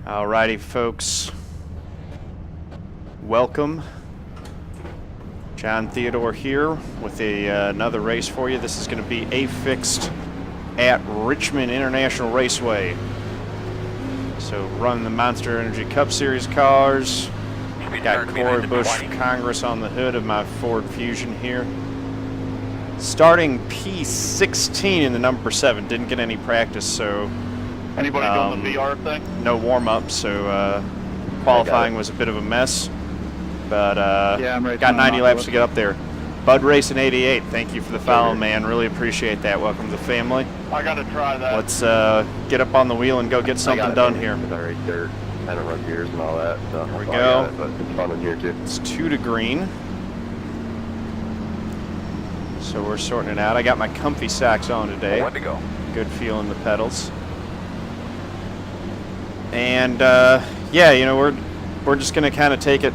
Alrighty, folks. Welcome. John Theodore here with another race for you. This is going to be A Fixed at Richmond International Raceway. So run the Monster Energy Cup Series cars. Got Corey Bush Congress on the hood of my Ford Fusion here. Starting P16 in the number 7. Didn't get any practice, so... Anybody doing the VR thing? No warm-up, so qualifying was a bit of a mess. But yeah, I'm ready got 90 laps to get up there. Bud Racing 88, thank you for the follow, man. Really appreciate that. Welcome to the family. I got to try that. Let's get up on the wheel and go get something done here. I race dirt, I don't run gears and all that. So here we go. But it's fun in here too. It's 2 to green. So we're sorting it out. I got my comfy socks on today. One to go. Good feel in the pedals. And yeah, you know, we're just going to kind of take it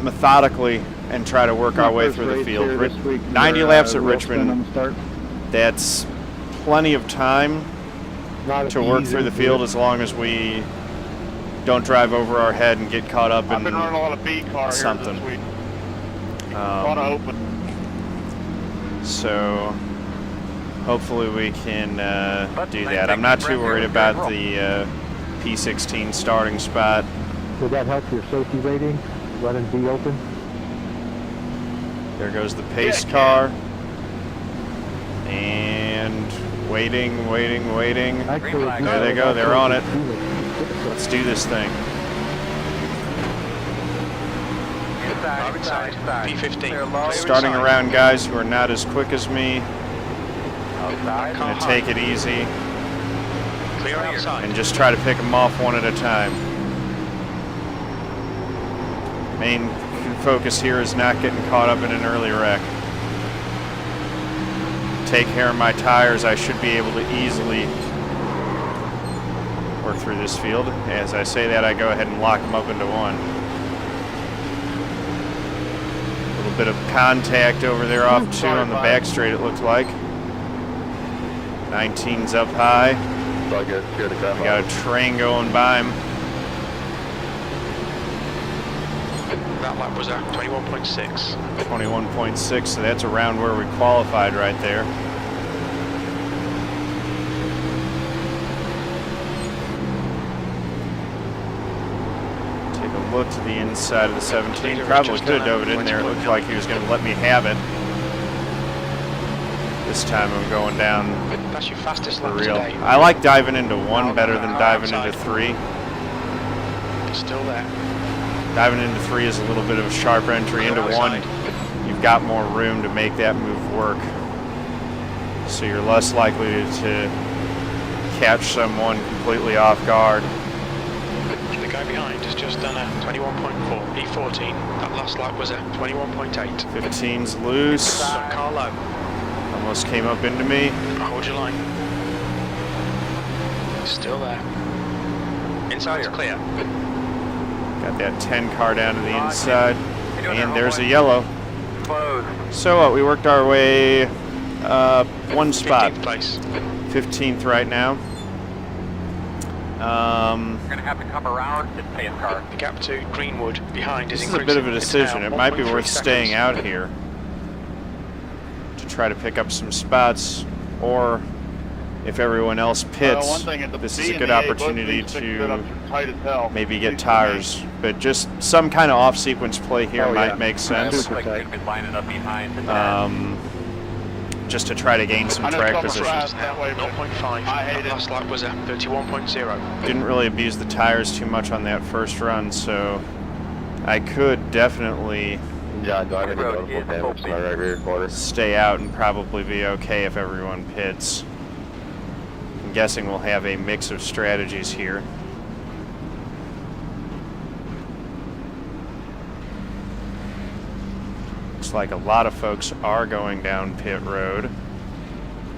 methodically and try to work our way through the field. 90 laps at Richmond. That's plenty of time to work through the field as long as we don't drive over our head and get caught up in I've been running a lot of B car something. Here this week. A lot of open. So hopefully we can do that. I'm not too worried about the P16 starting spot. Would that help your safety rating, running B open? There goes the pace car. And waiting. Actually, there they go, they're on it. Let's do this thing. Inside, P15. Starting around guys who are not as quick as me. Outside. Gonna take it easy Clear outside. and just try to pick them off one at a time. Main focus here is not getting caught up in an early wreck. Take care of my tires. I should be able to easily work through this field. As I say that, I go ahead and lock them up into one. A little bit of contact over there off 2 on the back straight, it looks like. 19's up high. We got a train going by him. That lap was at 21.6. 21.6, so that's around where we qualified right there. Take a look to the inside of the 17. Probably could have dove it in there. It looked like he was going to let me have it. This time I'm going down That's your fastest for lap real. today. I like diving into 1 better than diving into 3. Still there. Diving into 3 is a little bit of a sharp entry. Into 1, you've got more room to make that move work. So you're less likely to catch someone completely off guard. The guy behind has just done a 21.4. P14. That last lap was at 21.8. 15's loose. Car low. Almost came up into me. Hold your line. Still there. Inside's clear. Got that 10 car down to the inside. And there's a yellow. So we worked our way 1 spot. 15th place. 15th right now. We're going to have to come around to pace car. The gap to Greenwood behind is This is a increasing. bit of a decision. It might be 1.3 worth staying seconds. out here to try to pick up some spots, or if everyone else pits, one thing at the this B is a and good the A, opportunity both these things to up tight as hell. maybe get tires. But just some kind of off-sequence play here might make sense. Looks like you've been lining up behind the net. Just to try to gain some I know track Thomas position. rides that way, but 0.5. I hate it. Last lap was at 31.0. Didn't really abuse the tires too much on that first run, so I could definitely Yeah, driving into notable damage to my right rear quarter. stay out and probably be okay if everyone pits. I'm guessing we'll have a mix of strategies here. Looks like a lot of folks are going down pit road.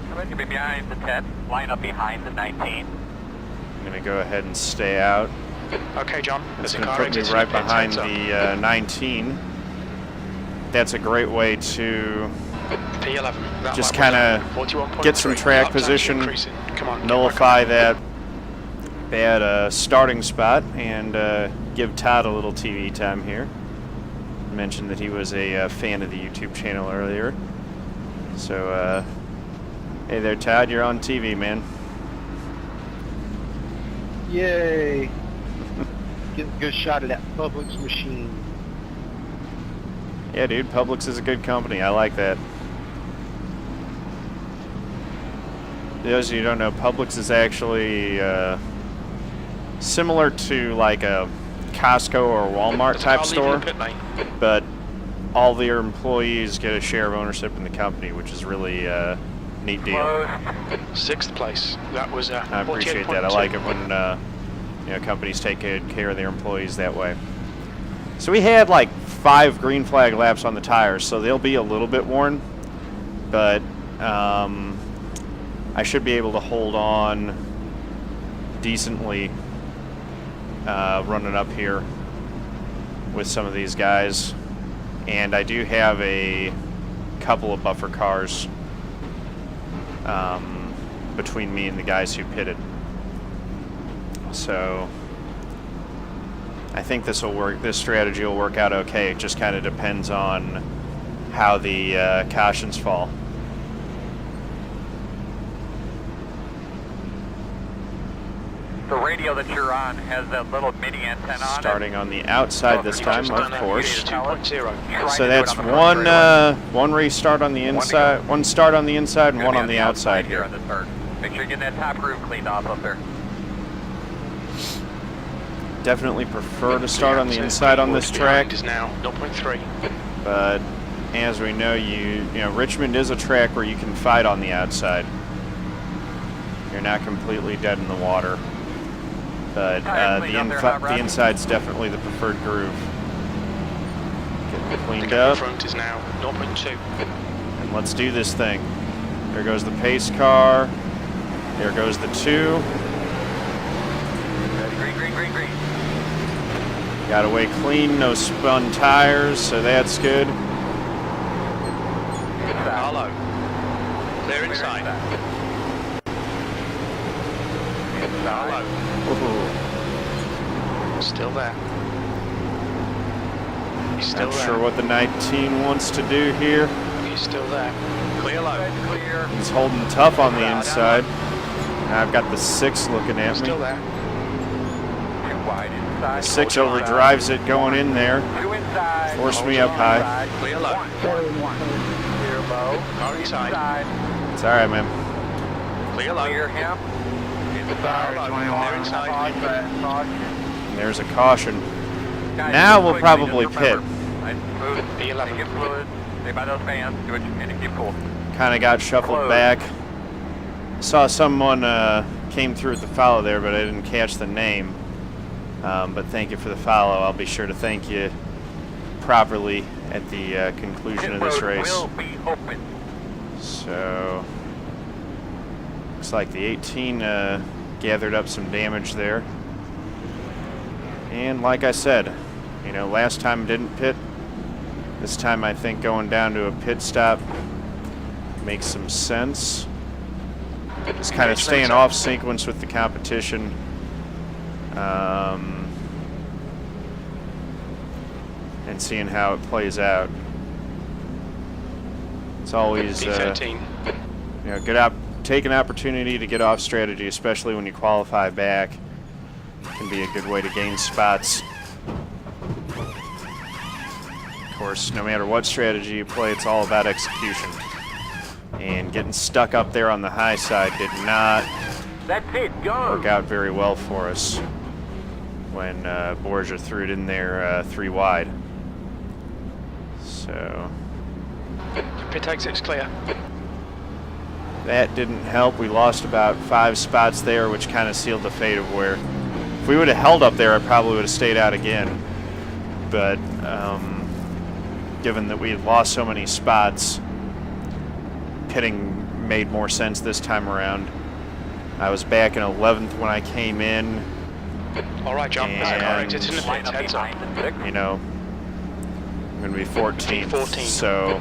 I'm going to be behind the 10, line up behind the 19. I'm going to go ahead and stay out. Okay, John. That's There's a going to car put me exiting right the pits, behind heads up. the 19. That's a great way to P11. That just lap was kind at of 41.3. get some track Lap time's position, increasing. Come on, get nullify back that bad starting spot and give Todd a little TV time here. Mentioned that he was a fan of the YouTube channel earlier. So, hey there, Todd, you're on TV, man. Yay! Getting a good shot of that Publix machine. Yeah, dude, Publix is a good company. I like that. Those of you who don't know, Publix is actually similar to like a Costco or Walmart type store, but all their employees get a share of ownership in the company, which is really a neat deal. 6th place. That was I appreciate that. I like it when you know, companies take good care of their employees that way. So we had like 5 green flag laps on the tires, so they'll be a little bit worn, but I should be able to hold on decently running up here with some of these guys. And I do have a couple of buffer cars between me and the guys who pitted. So I think this will work. This strategy will work out okay. It just kind of depends on how the cautions fall. The radio that you're on has that little mini antenna on it. Starting on the outside this time, of course. 2.0. So that's one restart on the inside, one start on the inside, and one on the outside here. On the turn. Make sure you're getting that top roof cleaned off up there. Definitely prefer to start on the inside on this track. Is now 0.3. But as we know, you know, Richmond is a track where you can fight on the outside. You're not completely dead in the water. But the inside's definitely the preferred groove. Getting cleaned up. The front is now 0.2. And let's do this thing. There goes the pace car. There goes the 2. Green. Got away clean, no spun tires, so that's good. Hello. Clear inside. Hello. Ooh. Still there. He's still Not there. sure what the 19 wants to do here. He's still there. Clear low. Clear. He's holding tough on the inside. I've got the 6 looking at me. Still there. Too wide inside. 6 overdrives it going in there. 2 inside. Forced me up high. Clear low. 1. Clear low. Car inside. It's alright, man. Clear low. Clear him. They're inside. And there's a caution. Now we'll probably pit. P11. Get fluid. Stay by those fans. Do what you can to keep cool. Kind of got shuffled back. Saw someone came through at the follow there, but I didn't catch the name. But thank you for the follow. I'll be sure to thank you properly at the conclusion of this race. Will be open. So looks like the 18 gathered up some damage there. And like I said, you know, last time didn't pit. This time I think going down to a pit stop makes some sense. Just kind of staying off sequence with the competition. And seeing how it plays out. It's always P13. you know, take an opportunity to get off strategy, especially when you qualify back. Can be a good way to gain spots. Of course, no matter what strategy you play, it's all about execution. And getting stuck up there on the high side did not work out very well for us when Borgia threw it in there 3 wide. So Pit exit's clear. that didn't help. We lost about 5 spots there, which kind of sealed the fate of where if we would have held up there, I probably would have stayed out again. But given that we had lost so many spots, pitting made more sense this time around. I was back in 11th when I came in. All right, John. And, It's in the pit. Heads up. you know, I'm going to be 14th. P14. So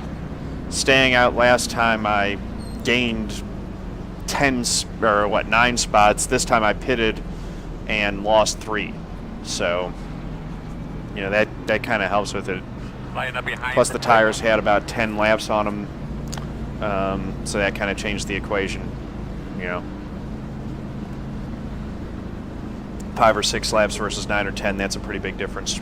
staying out last time, I gained 9 spots. This time I pitted and lost 3. So, you know, that kind of helps with it. Lining up behind Plus the tires had about 10 laps on them, so that kind of changed the equation, you know. 5 or 6 laps versus 9 or 10, that's a pretty big difference.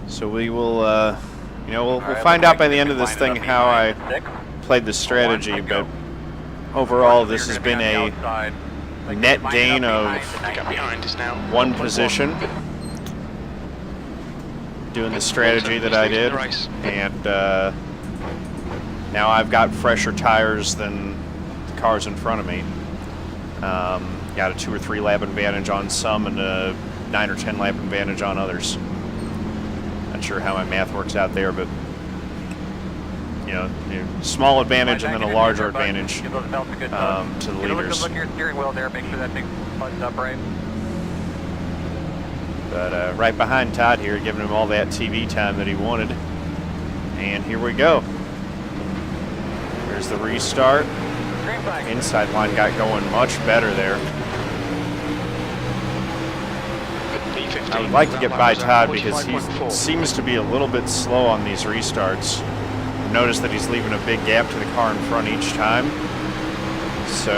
So we will, you know, we'll find out by the end of this thing how I played the strategy, but overall this has been a net gain of The gap behind is now 1 1.1. position doing the strategy that I did, and now I've got fresher tires than the cars in front of me. Got a 2 or 3 lap advantage on some and a 9 or 10 lap advantage on others. Not sure how my math works out there, but you know, small advantage and then a larger advantage to the leaders. Look at your steering wheel there, make sure that thing's buttoned up right. But right behind Todd here, giving him all that TV time that he wanted. And here we go. There's the restart. Inside line got going much better there. I would like to get by Todd because he seems to be a little bit slow on these restarts. Notice that he's leaving a big gap to the car in front each time. So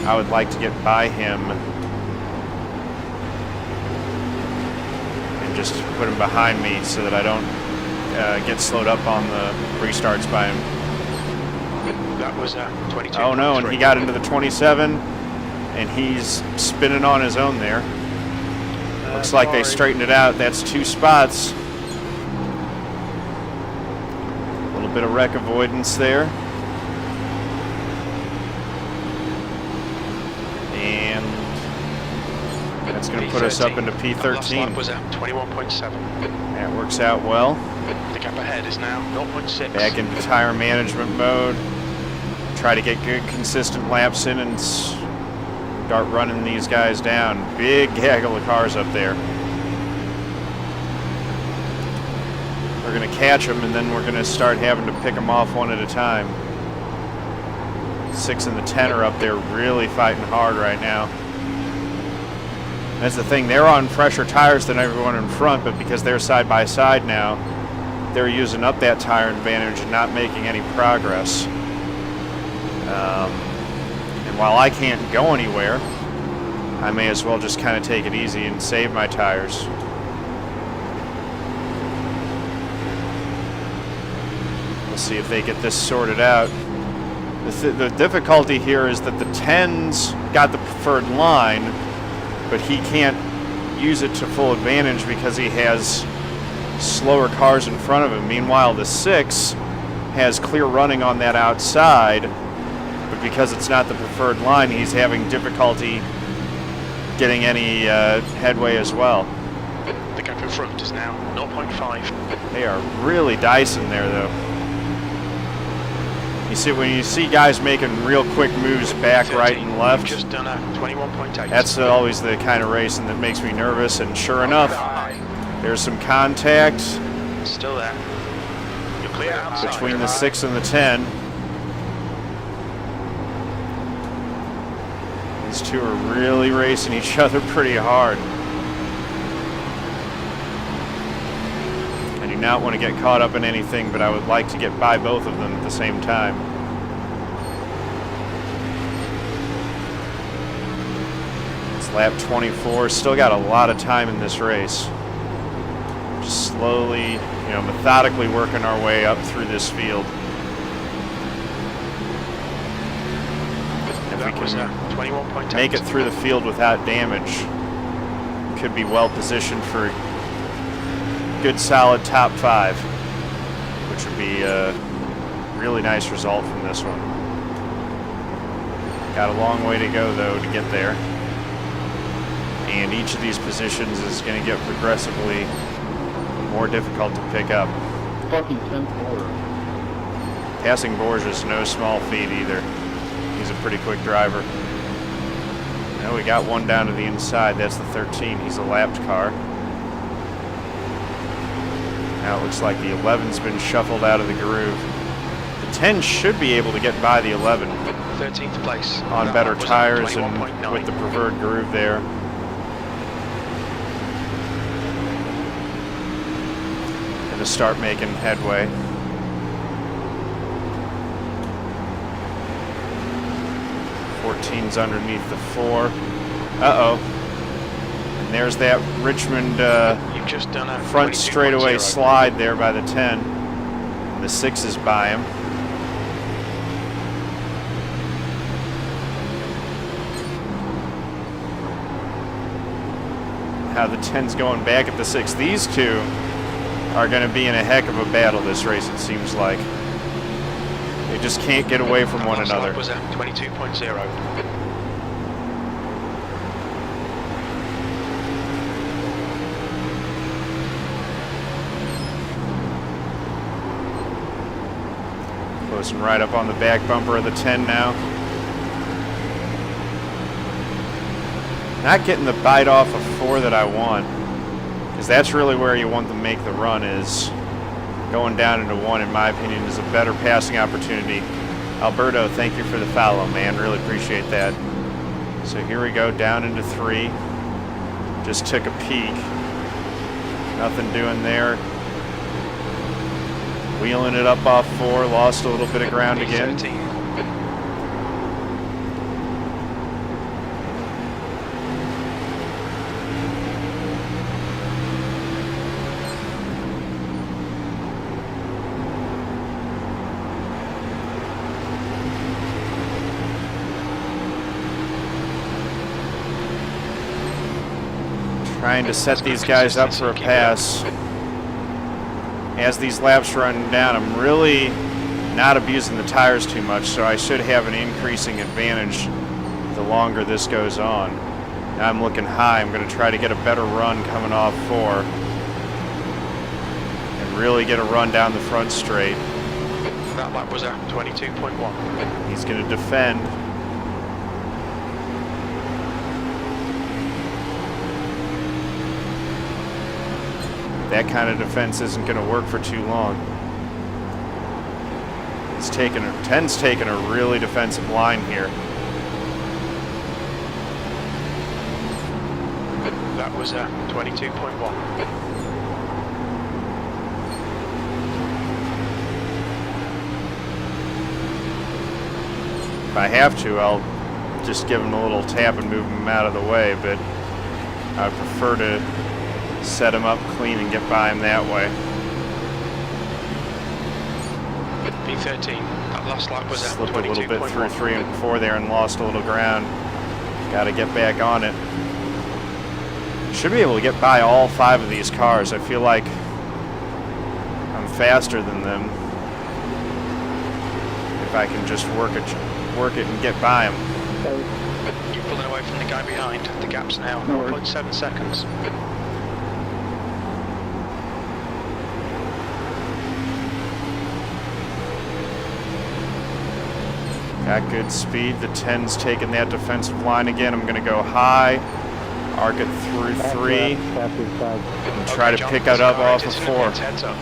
I would like to get by him and just put him behind me so that I don't get slowed up on the restarts by him. That was 22. Oh no, and he got into the 27 and he's spinning on his own there. Looks like they straightened it out. That's 2 spots. Bit of wreck avoidance there. And that's going to put us up into P13. Last lap was at 21.7. That works out well. The gap ahead is now 0.6. Back into tire management mode. Try to get good consistent laps in and start running these guys down. Big gaggle of cars up there. We're going to catch them, and then we're going to start having to pick them off one at a time. 6 and the 10 are up there really fighting hard right now. That's the thing, they're on fresher tires than everyone in front, but because they're side by side now, they're using up that tire advantage and not making any progress. And while I can't go anywhere, I may as well just kind of take it easy and save my tires. We'll see if they get this sorted out. The difficulty here is that the 10's got the preferred line, but he can't use it to full advantage because he has slower cars in front of him. Meanwhile, the 6 has clear running on that outside, but because it's not the preferred line, he's having difficulty getting any headway as well. The gap in front is now 0.5. They are really dicing there, though. You see, when you see guys making real quick moves back, 13, right, and left, just done a 21.8. that's always the kind of racing that makes me nervous. And sure enough, there's some contact Still there. You're clear outside. between the 6 and the 10. These two are really racing each other pretty hard. I do not want to get caught up in anything, but I would like to get by both of them at the same time. It's lap 24. Still got a lot of time in this race. Just slowly, methodically working our way up through this field. If we That was can 21.8. make it through the field without damage, could be well positioned for good solid top 5, which would be a really nice result from this one. Got a long way to go though to get there, and each of these positions is going to get progressively more difficult to pick up. Fucking 10th quarter. Passing Borges is no small feat either. He's a pretty quick driver. Now we got one down to the inside. That's the 13. He's a lapped car. Now it looks like the 11's been shuffled out of the groove. 10 should be able to get by the 11 13th place. on That better lap was at tires and 21.9. with the preferred groove there. Going to start making headway. Fourteen's underneath the 4. Uh-oh. And there's that Richmond You've just done a front 22.0. straightaway slide there by the 10. The 6 is by him. How the 10's going back at the 6. These two are going to be in a heck of a battle this race, it seems like. They just can't get away from one Last another. lap was at 22.0. Closing right up on the back bumper of the 10 now. Not getting the bite off of 4 that I want, because that's really where you want them to make the run, is going down into 1, in my opinion, is a better passing opportunity. Alberto, thank you for the follow, man. Really appreciate that. So here we go, down into 3. Just took a peek. Nothing doing there. Wheeling it up off 4, lost a little bit of ground again. 13. Trying to set these guys up for a pass. As these laps run down, I'm really not abusing the tires too much, so I should have an increasing advantage the longer this goes on. Now I'm looking high. I'm going to try to get a better run coming off 4 and really get a run down the front straight. That lap was at 22.1. He's going to defend. That kind of defense isn't going to work for too long. It's taken 10's taken a really defensive line here. That was at 22.1. If I have to, I'll just give him a little tap and move him out of the way, but I prefer to set him up clean and get by him that way. P13. That last lap was at 22.1. Slipped a little bit through 3 and 4 there and lost a little ground. Got to get back on it. Should be able to get by all 5 of these cars. I feel like I'm faster than them if I can just work it and get by them. You're pulling away from the guy behind. The gap's now 0.7 seconds. Got good speed. The 10's taking that defensive line again. I'm going to go high, arc it through 3, and try to pick it up off of 4. Heads up.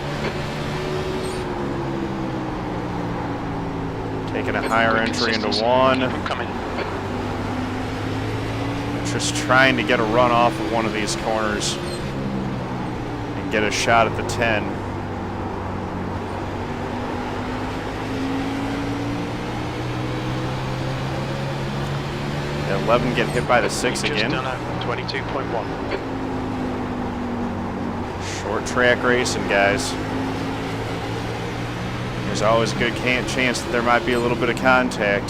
Taking a higher entry into 1. Coming. Just trying to get a run off of one of these corners and get a shot at the 10. The 11 get hit by the 6 again. Just done a 22.1. Short track racing, guys. There's always a good chance that there might be a little bit of contact.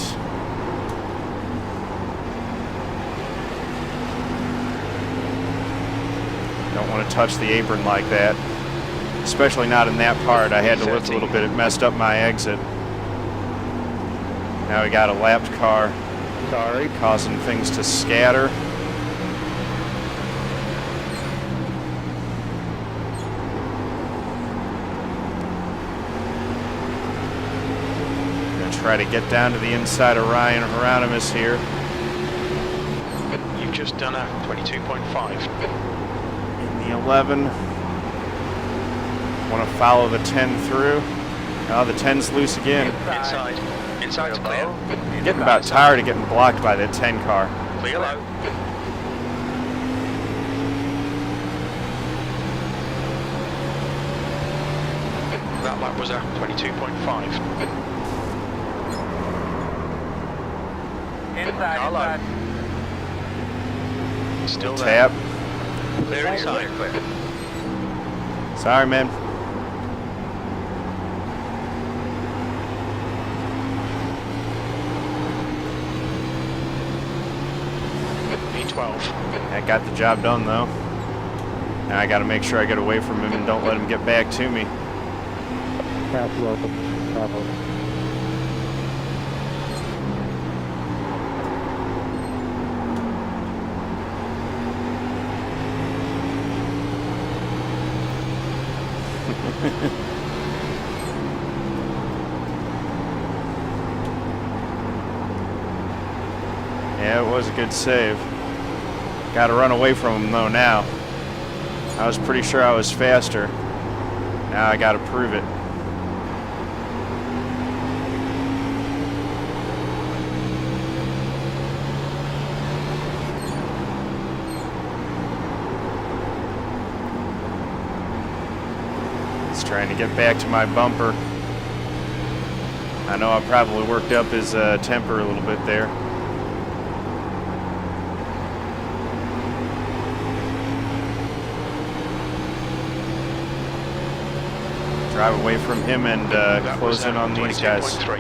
Don't want to touch the apron like that, especially not in that part. I had to lift a little bit. It messed up my exit. Now we got a lapped car. Sorry. Causing things to scatter. Gonna try to get down to the inside of Ryan Hieronymus here. You've just done a 22.5. In the 11. Want to follow the 10 through. Oh, the 10's loose again. Inside. Inside's clear. Getting about tired of getting blocked by that 10 car. Clear low. That lap was a 22.5. Inside. Still there. Tap. Clear inside. Sorry, man. P12. That got the job done, though. Now I got to make sure I get away from him and don't let him get back to me. Pass open. Pass open. Yeah, it was a good save. Got to run away from him, though, now. I was pretty sure I was faster. Now I got to prove it. He's trying to get back to my bumper. I know I probably worked up his temper a little bit there. Drive away from him and close in on these guys. 22.3.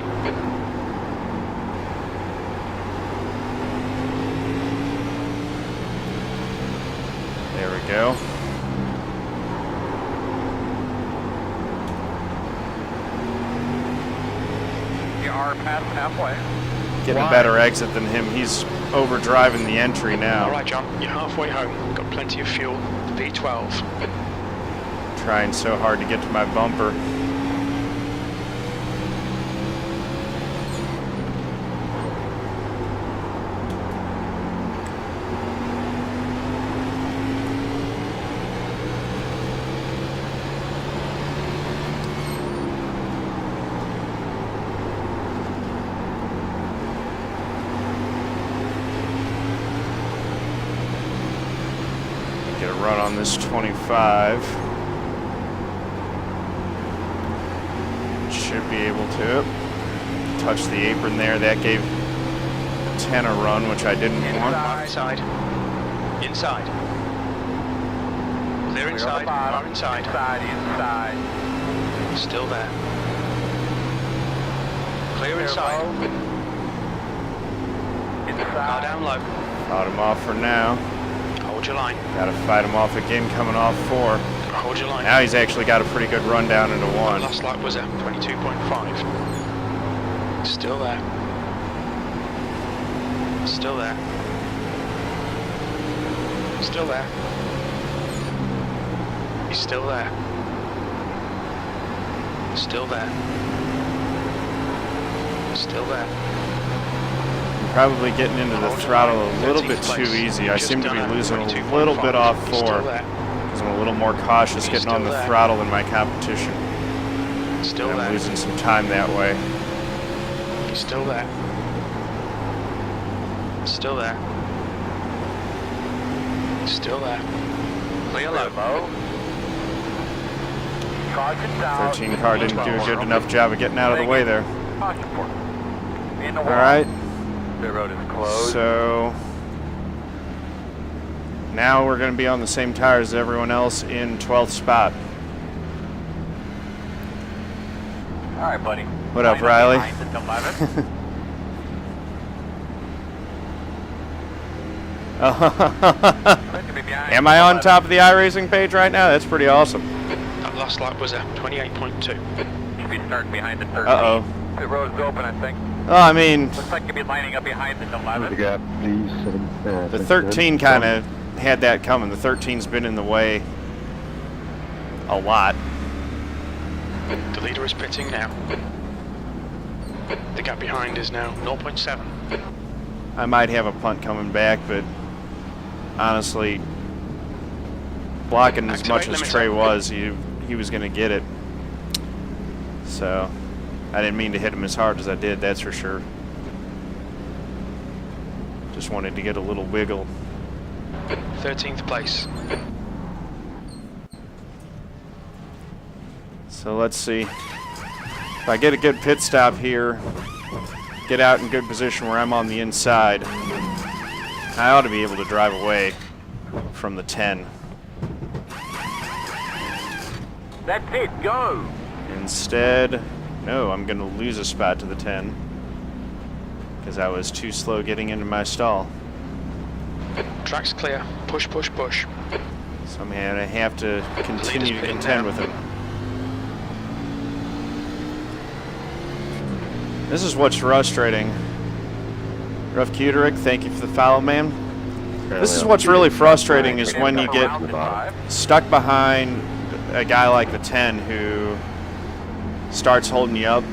There we go. You are past halfway. Getting a better exit than him. He's overdriving the entry now. All right, John, you're halfway home. Got plenty of fuel. V12. Trying so hard to get to my bumper. Get a run on this 25. Should be able to touch the apron there. That gave 10 a run, which I didn't want. Inside. Inside. Clear inside. Far inside. Inside. Still there. Clear inside. Car down low. Fought him off for now. Hold your line. Gotta fight him off again coming off 4. Hold your line. Now he's actually got a pretty good run down into 1. Last lap was at 22.5. Still there. Still there. Still there. He's still there. Still there. Still there. Probably getting into the throttle a little bit too easy. I seem to be losing a little bit off 4. I'm a little more cautious getting on the throttle than my competition. Still and I'm there. losing some time that way. He's still there. Still there. Still there. Clear low. 13 car didn't do a good enough job of getting out of the way there. All right. The road is closed. So now we're going to be on the same tires as everyone else in 12th spot. All right, buddy. What up, Riley? Am I on top of the iRacing page right now? That's pretty awesome. That last lap was at 28.2. Should be starting behind the 13. Uh-oh. The road's open, I think. Oh, I mean, Looks like you'll be lining up behind the The 11. gap, please. the 13 kind of had that coming. The 13's been in the way a lot. The leader is pitting now. The gap behind is now 0.7. I might have a punt coming back, but honestly, blocking as much as Trey was, he was going to get it. So So I didn't mean to hit him as hard as I did, that's for sure. Just wanted to get a little wiggle. 13th place. So let's see. If I get a good pit stop here, get out in good position where I'm on the inside, I ought to be able to drive away from the 10. That's it, go! Instead, no, I'm going to lose a spot to the 10 because I was too slow getting into my stall. Track's clear. Push, push, push. So I'm going to have to continue to contend with him. This is what's frustrating. Rough Cuterick, thank you for the follow, man. This is what's really frustrating is when you get stuck behind a guy like the 10 who starts holding you up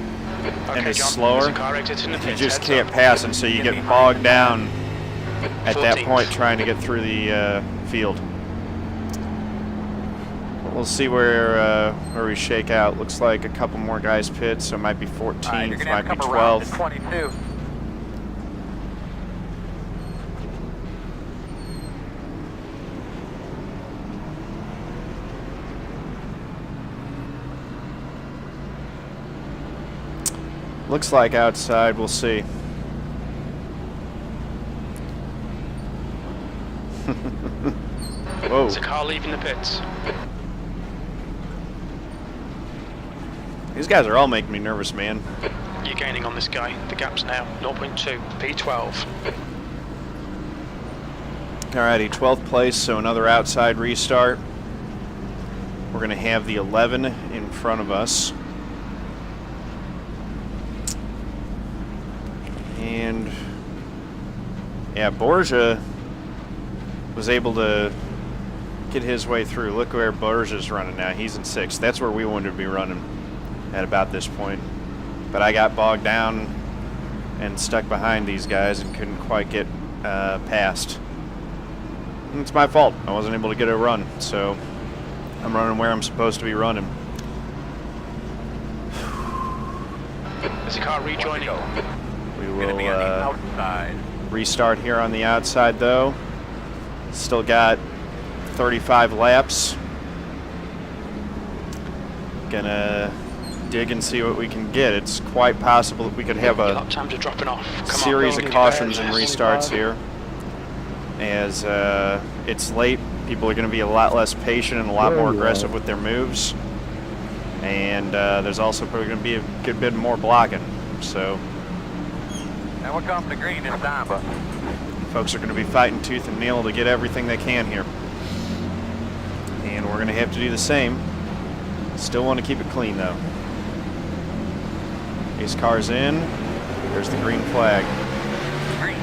and is slower. You just can't pass, and so you get bogged down at that point trying to get through the field. We'll see where we shake out. Looks like a couple more guys pit, so it might be 14th, might be 12th. 22. Looks like outside, we'll see. Whoa. It's a car leaving the pits. These guys are all making me nervous, man. You're gaining on this guy. The gap's now 0.2, P12. Alrighty, 12th place, so another outside restart. We're going to have the 11 in front of us. And yeah, Borgia was able to get his way through. Look where Borgia's running now. He's in 6th. That's where we wanted to be running at about this point. But I got bogged down and stuck behind these guys and couldn't quite get past. And it's my fault. I wasn't able to get a run, so I'm running where I'm supposed to be running. There's a car rejoining. We will restart here on the outside, though. Still got 35 laps. Gonna dig and see what we can get. It's quite possible that we could have a Lap times are dropping off. Come series on, of cautions and restarts here. As it's late, people are going to be a lot less patient and a lot more aggressive with their moves. And there's also probably going to be a good bit more blocking. So And we'll come to green this time, but folks are going to be fighting tooth and nail to get everything they can here. And we're going to have to do the same. Still want to keep it clean, though. These cars in. There's the green flag. green.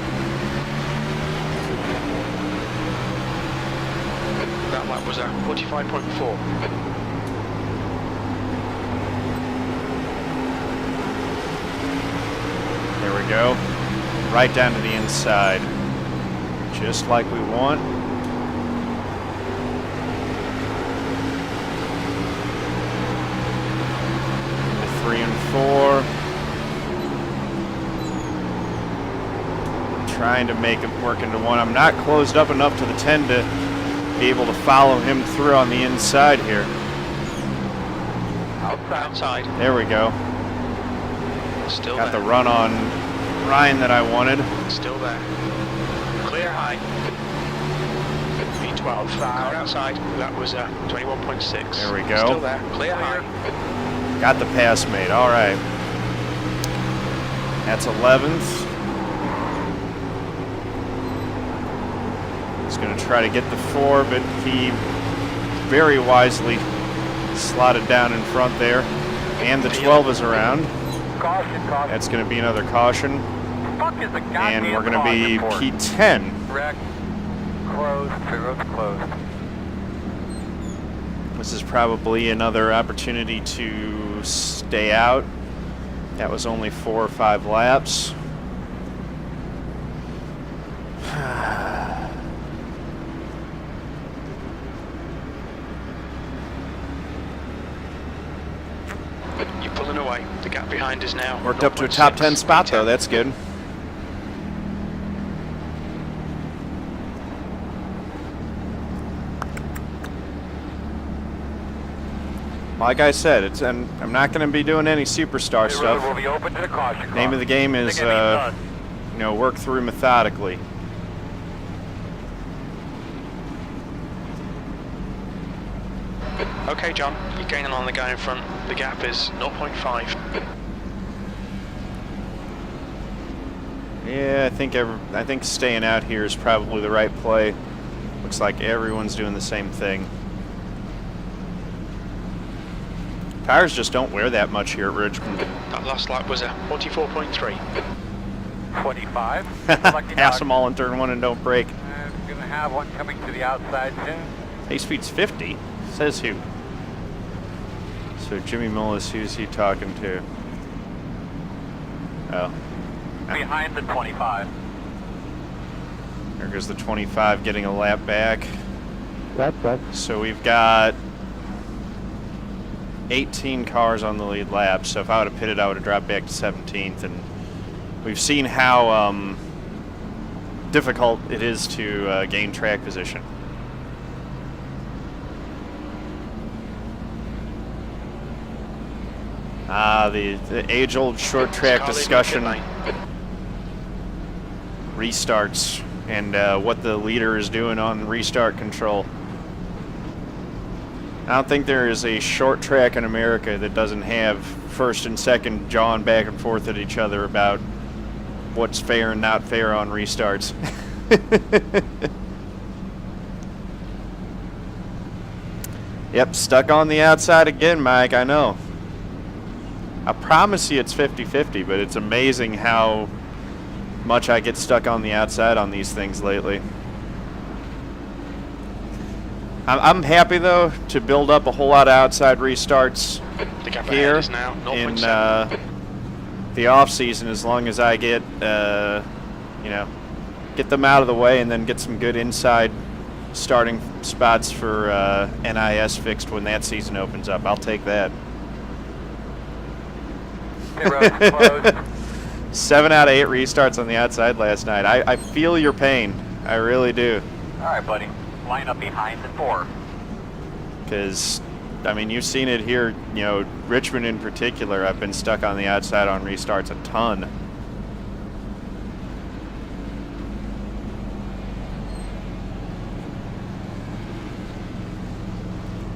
That lap was at 45.4. There we go. Right down to the inside. Just like we want. Into 3 and 4. Trying to make it work into 1. I'm not closed up enough to the 10 to be able to follow him through on the inside here. Outside. There we go. Still Got the there. run on Ryan that I wanted. Still there. Clear high. V12. Car outside. That was 21.6. There we go. Still there. Clear high. Got the pass made. All right. That's 11th. He's going to try to get the 4, but he very wisely slotted down in front there. And the 12 is around. Caution, caution. That's going to be another caution. Fuck is the goddamn And we're going to be caution for? P10. Wreck. Closed. Pit road's closed. This is probably another opportunity to stay out. That was only 4 or 5 laps. You're pulling away. gap behind is now. Worked up to a top 10 spot though, that's good. Like I said, I'm not going to be doing any superstar The road stuff. will be open to the caution car. Name of the game is, work through methodically. Okay, John, you're gaining on the guy in front. The gap is 0.5. Yeah, I think staying out here is probably the right play. Looks like everyone's doing the same thing. Tires just don't wear that much here at Richmond. That last lap was a 44.3. 25. Pass them all in turn 1 and don't brake. I'm going to have one coming to the outside soon. Pace speed's 50. Says who? So Jimmy Mullis, who's he talking to? Oh. Behind the 25. There goes the 25 getting a lap back. That's right. So we've got 18 cars on the lead lap. So if I would have pitted, I would have dropped back to 17th. And we've seen how difficult it is to gain track position. The age-old short track discussion, restarts, and what the leader is doing on restart control. I don't think there is a short track in America that doesn't have first and second jawing back and forth at each other about what's fair and not fair on restarts. Yep, stuck on the outside again, Mike, I know. I promise you it's 50-50, but it's amazing how much I get stuck on the outside on these things lately. I'm happy, though, to build up a whole lot of outside restarts The gap here ahead is now in 0.7. the off-season, as long as I get, get them out of the way and then get some good inside starting spots for NIS fixed when that season opens up. I'll take that. Pit road is closed. 7 out of 8 restarts on the outside last night. I feel your pain. I really do. All right, buddy. Line up behind the 4. Because, I mean, you've seen it here, Richmond in particular. I've been stuck on the outside on restarts a ton.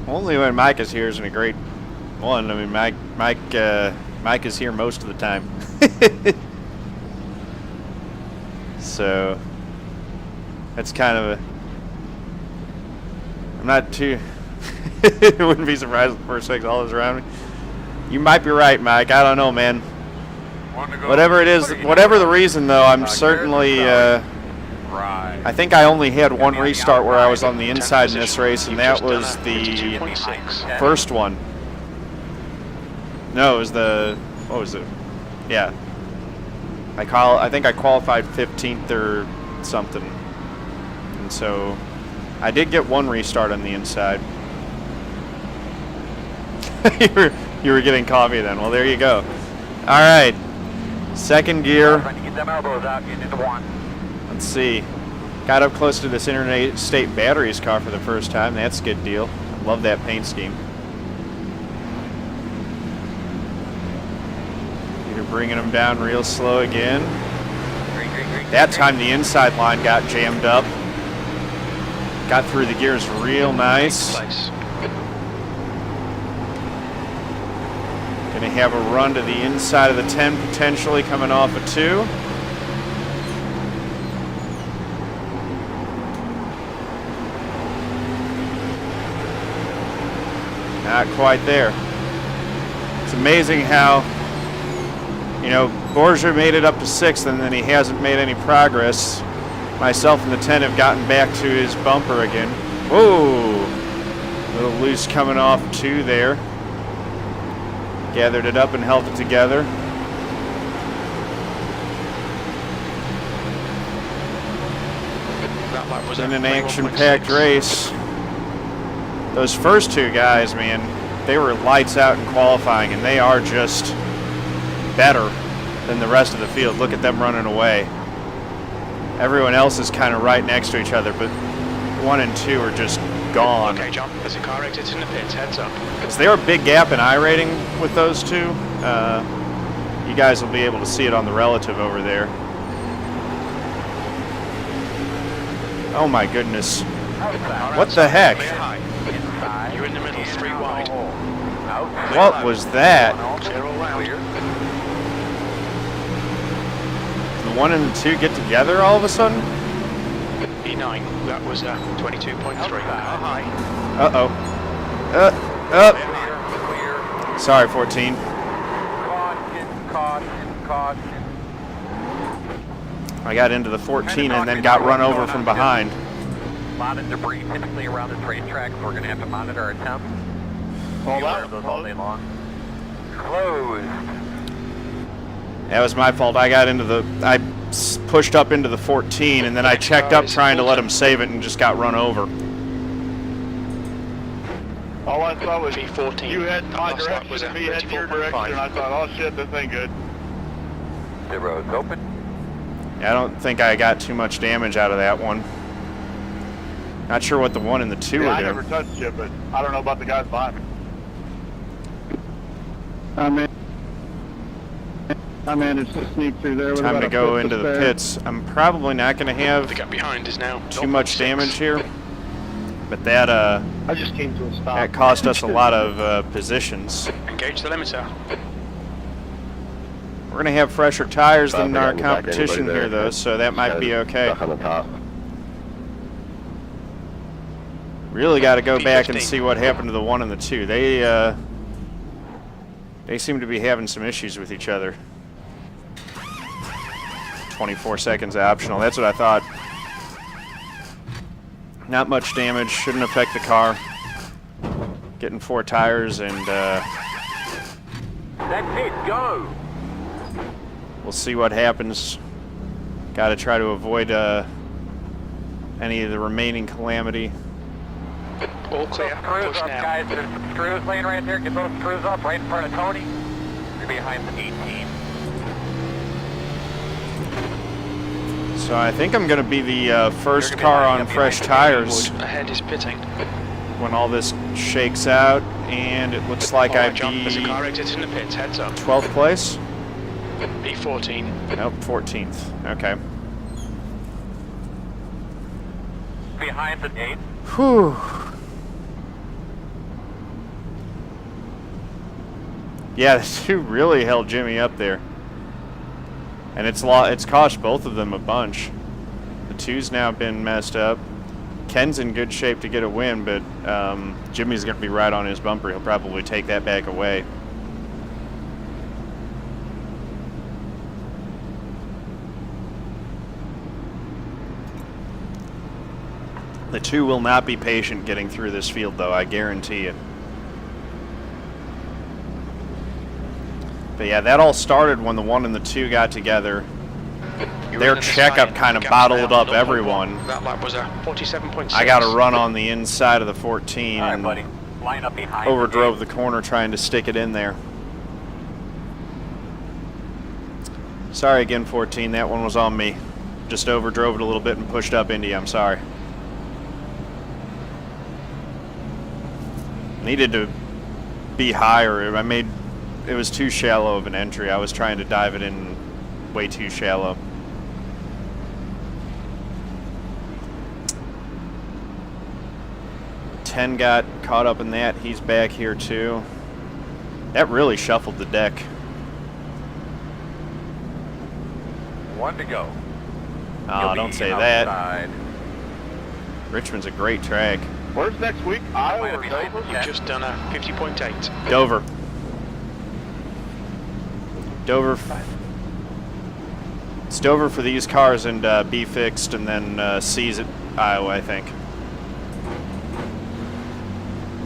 Only when Mike is here isn't a great one. I mean, Mike is here most of the time. So that's kind of a, I'm not too, wouldn't be surprised if the first 6 all is around me. You might be right, Mike. I don't know, man. Whatever it is, whatever the reason, though, I'm certainly, I think I only had one restart where I was on the inside in this race, and that was the first one. No, it was the, what was it? Yeah. I think I qualified 15th or something. And so I did get one restart on the inside. you were getting coffee then. Well, there you go. All right. Second gear. Trying to get them elbows out, getting into 1. Let's see. Got up close to this interstate batteries car for the first time. That's a good deal. Love that paint scheme. Bringing them down real slow again. That time the inside line got jammed up. Got through the gears real nice. Gonna have a run to the inside of the 10 potentially coming off a 2. Not quite there. It's amazing how, Borgia made it up to 6th, and then he hasn't made any progress. Myself and the 10 have gotten back to his bumper again. Whoa! A little loose coming off 2 there. Gathered it up and held it together. In an action-packed race. Those first 2 guys, man, they were lights out in qualifying, and they are just better than the rest of the field. Look at them running away. Everyone else is kind of right next to each other, but 1 and 2 are just gone. Okay, John, there's a car exiting the pits. Heads up. Is there a big gap in iRating with those two? You guys will be able to see it on the relative over there. Oh my goodness. What the heck? You're in the middle, 3 wide. What was that? Clear all round. The 1 and the 2 get together all of a sudden? E9, that was 22.3. High. Uh-oh. Sorry, 14. Caution. I got into the 14 and then got run over from behind. A lot of debris typically around this racetrack, so we're going to have to monitor our temps. Hold Beware of on. those all day long. Closed. That was my fault. I pushed up into the 14 and then I checked up trying to let him save it and just got run over. All I saw was V14. you head my That last lap was direction, at me heading your 34.5. direction, and I thought, oh shit, this ain't good. The road's open. I don't think I got too much damage out of that one. Not sure what the 1 and the 2 Yeah, are I doing. never touched you, but I don't know about the guys behind me. I managed to sneak through there with Time about to a go foot into the spare. pits. I'm probably not going to The have gap behind is now too much 0.6. damage here, but that I just came to a stop. that cost us a lot of positions. Engage the limiter. We're going to have fresher tires Stop than it, our I'll be back competition anybody here, there. though, so that might be okay. Stuck on the top. Really got to go back and P15. see what happened to the 1 and the 2. They seem to be having some issues with each other. 24 seconds optional. That's what I thought. Not much damage. Shouldn't affect the car. Getting 4 tires and That's it, go! we'll see what happens. Got to try to avoid any of the remaining calamity. All clear. Screws Push up, now. guys. There's some screws laying right there. Get those screws up right in front of Tony. You're behind the 18. So I think I'm going to be the first You're gonna be car lining on up fresh behind the tires Ahead is pitting. when all this shakes out, and it looks like Alright, I'd John, there's a car be exiting the pits. Heads up. 12th place. P14. Nope, 14th. Okay. Behind the 8. Whew. Yeah, the 2 really held Jimmy up there. And it's cost both of them a bunch. The 2's now been messed up. Ken's in good shape to get a win, but Jimmy's going to be right on his bumper. He'll probably take that back away. The 2 will not be patient getting through this field, though, I guarantee it. But yeah, that all started when the 1 and the 2 got together. You're Their in the checkup side. kind of The gap's bottled now up 0.1. everyone. That lap was a 47.6. I got to run on the inside of the 14 All right, and buddy. Line up behind overdrove the the corner trying to stick it in there. Sorry again, 14. That one was on me. Just overdrove it a little bit and pushed up into you. I'm sorry. Needed to be higher. It was too shallow of an entry. I was trying to dive it in way too shallow. Ten got caught up in that. He's back here too. That really shuffled the deck. 1 to go. Oh, You'll don't be say that. outside. Richmond's a great track. Where's next week? Iowa Line or up behind the Dover? You've 10. just done a 50.8. Dover. It's Dover for these cars and B fixed, and then C's at Iowa, I think.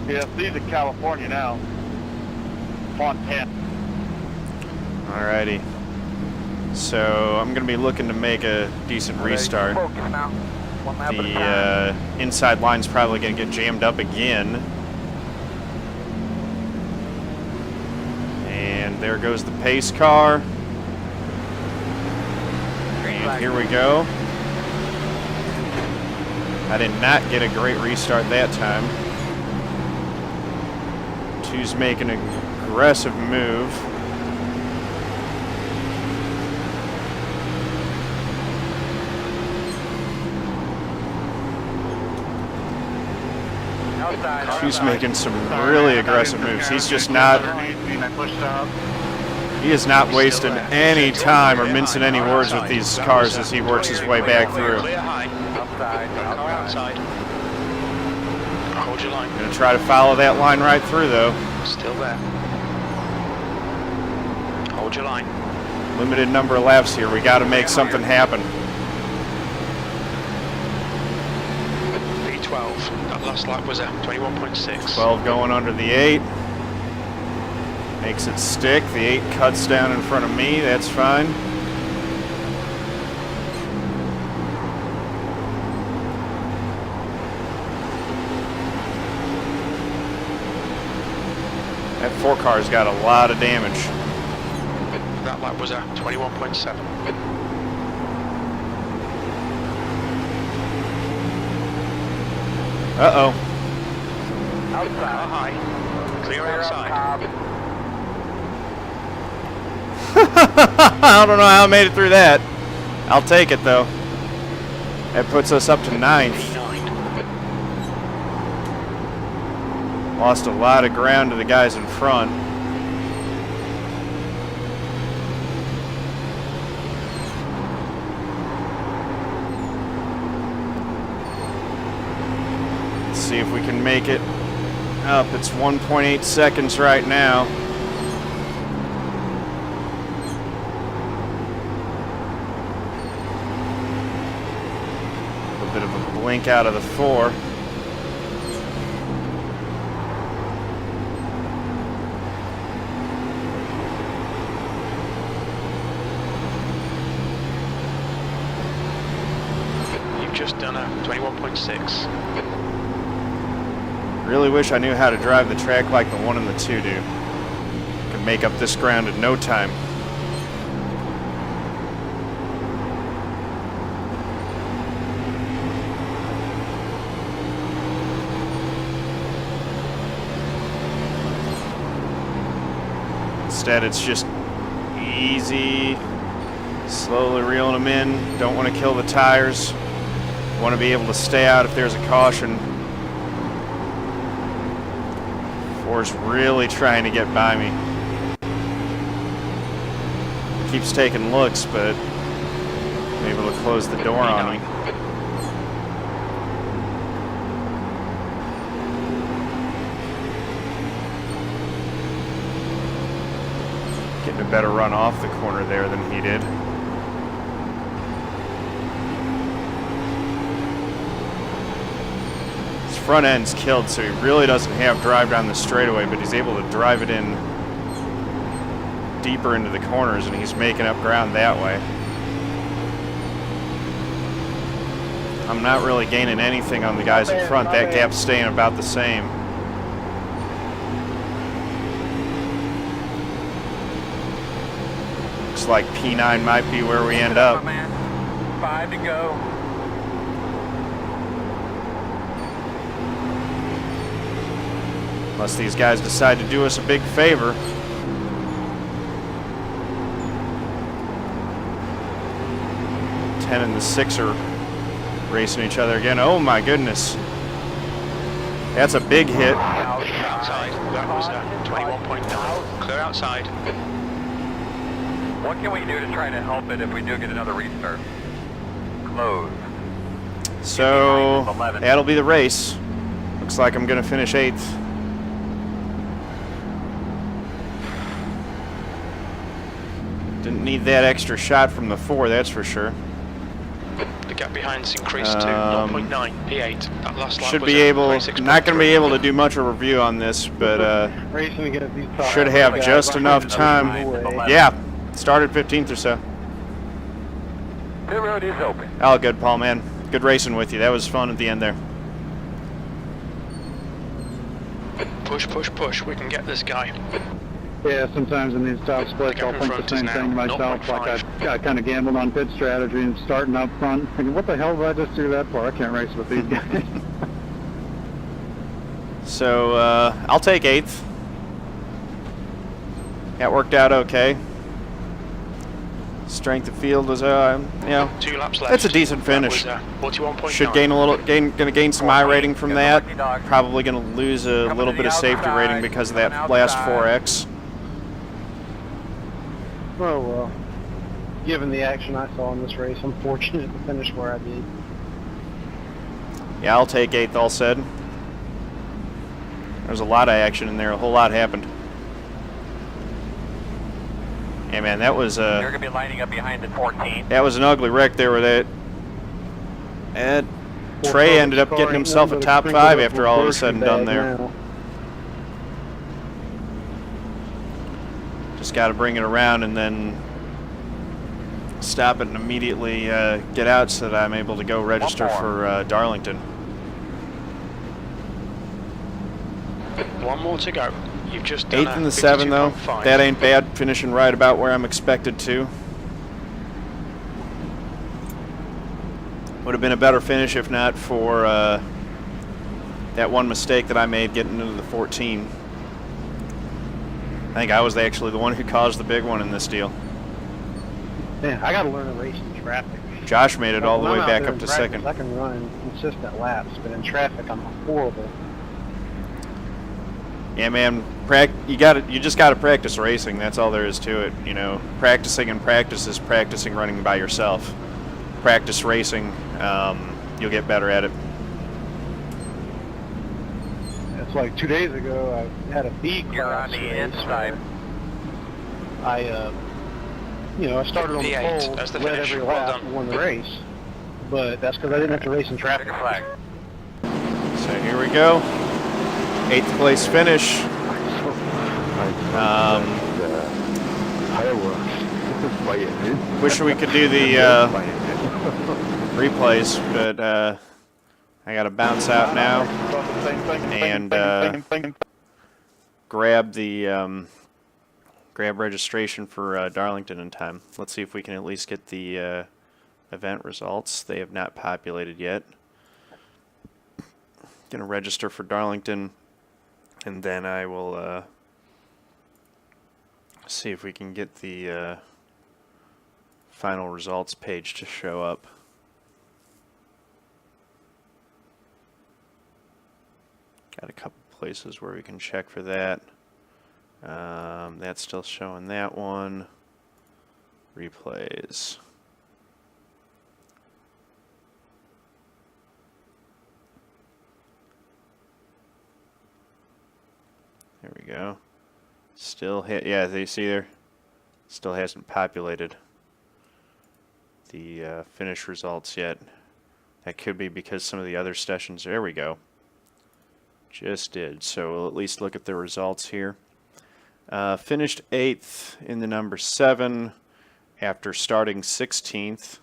Yeah, see the California now. Montana. Alrighty. So I'm going to be looking to make a decent restart. Focus now. 1 lap at a time. The inside line's probably going to get jammed up again. And there goes the pace car. And here we go. I did not get a great restart that time. 2's making an aggressive move. He's making some really aggressive moves. He's just not, he is not wasting any time or mincing any words with these cars as he works his way back through. Outside. Hold your line. Gonna try to follow that line right through though. Still there. Hold your line. Limited number of laps here. We got to make something happen. V12. That last lap was a 21.6. 12 going under the 8. Makes it stick. The 8 cuts down in front of me. That's fine. That 4 car's got a lot of damage. That lap was a 21.7. Uh-oh. Outside. High. Clear outside. I don't know how I made it through that. I'll take it though. That puts us up to 9th. V9. Lost a lot of ground to the guys in front. Let's see if we can make it up. It's 1.8 seconds right now. A bit of a blink out of the 4. You've just done a 21.6. Really wish I knew how to drive the track like the 1 and the 2 do. Could make up this ground in no time. Instead, it's just easy, slowly reeling them in. Don't want to kill the tires. Want to be able to stay out if there's a caution. 4's really trying to get by me. Keeps taking looks, but I'm able to close the door on him. Getting a better run off the corner there than he did. His front end's killed, so he really doesn't have drive down the straightaway, but he's able to drive it in deeper into the corners, and he's making up ground that way. I'm not really gaining anything on the guys in front. That gap's staying about the same. Looks like P9 might be where we end up. 5 to go. Unless these guys decide to do us a big favor. And the 6 are racing each other again. Oh my goodness. That's a big hit. Outside. That was a 21.9. Clear outside. What can we do to try to help it if we do get another restart? Close. So that'll be the race. Looks like I'm going to finish 8th. Didn't need that extra shot from the 4, that's for sure. The gap behind's increased to 0.9 P8. That last lap Should was be a able, 26.3. not going to be able to do much of a review on this, but Racing against these cars. should have just enough time. Yeah, started 15th or so. Pit road is open. Oh, good, Paul, man. Good racing with you. That was fun at the end there. Push, push, push. We can get this guy. Yeah, sometimes in these top splits, The I'll gap in think front the is same now thing to myself. 0.5. Like I kind of gambled on pit strategy and starting up front, thinking, what the hell did I just do that for? I can't race with these guys. So I'll take 8th. That worked out okay. Strength of field was, you know, 2 laps left. that's a decent finish. That was 41.9. Should gain a little, gonna gain some I rating from that. Probably gonna lose a Coming little to bit the of safety outside, rating because of coming that last outside. 4X. Oh, well. Given the action I saw in this race, I'm fortunate to finish where I did. Yeah, I'll take 8th, all said. There's a lot of action in there. A whole lot happened. Yeah, man, that was They're going to be lining up behind the 14. that was an ugly wreck there with that. And Trey ended up getting himself a top 5 after all was said and done there. Just got to bring it around and then stop it and immediately get out so that I'm able to go register for Darlington. 1 more to go. You've just done 8th and the 7 though. 52.5. That ain't bad. Finishing right about where I'm expected to. Would have been a better finish if not for that one mistake that I made getting into the 14. I think I was actually the one who caused the big one in this deal. Man, I got to learn to race in traffic. Josh made it all the When way I'm out back there up in to practice, 2nd. I can run consistent laps, but in traffic, I'm horrible. Yeah, man. You just gotta practice racing. That's all there is to it. You know, practicing and practice is practicing running by yourself. Practice racing, you'll get better at it. It's like 2 days ago, I had a B You're class on the race inside. where I, I started on the P8, pole, that's the led finish. every Well lap, done. and won the race. But that's because I didn't have to race in traffic. Check your flag. So here we go. 8th place finish. Wish we could do the replays, but I gotta bounce out now and grab the grab registration for Darlington in time. Let's see if we can at least get the event results. They have not populated yet. Gonna register for Darlington, and then I will see if we can get the final results page to show up. Got a couple places where we can check for that. That's still showing that one. Replays. There we go. Still hit. Yeah, they see there. Still hasn't populated the finish results yet. That could be because some of the other stations. There we go. Just did. So we'll at least look at the results here. Finished 8th in the number 7 after starting 16th.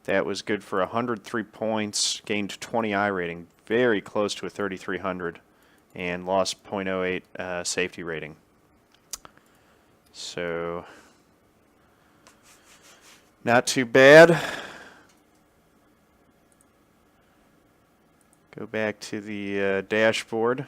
That was good for 103 points. Gained 20 I rating. Very close to a 3,300. And lost 0.08 safety rating. So not too bad. Go back to the dashboard.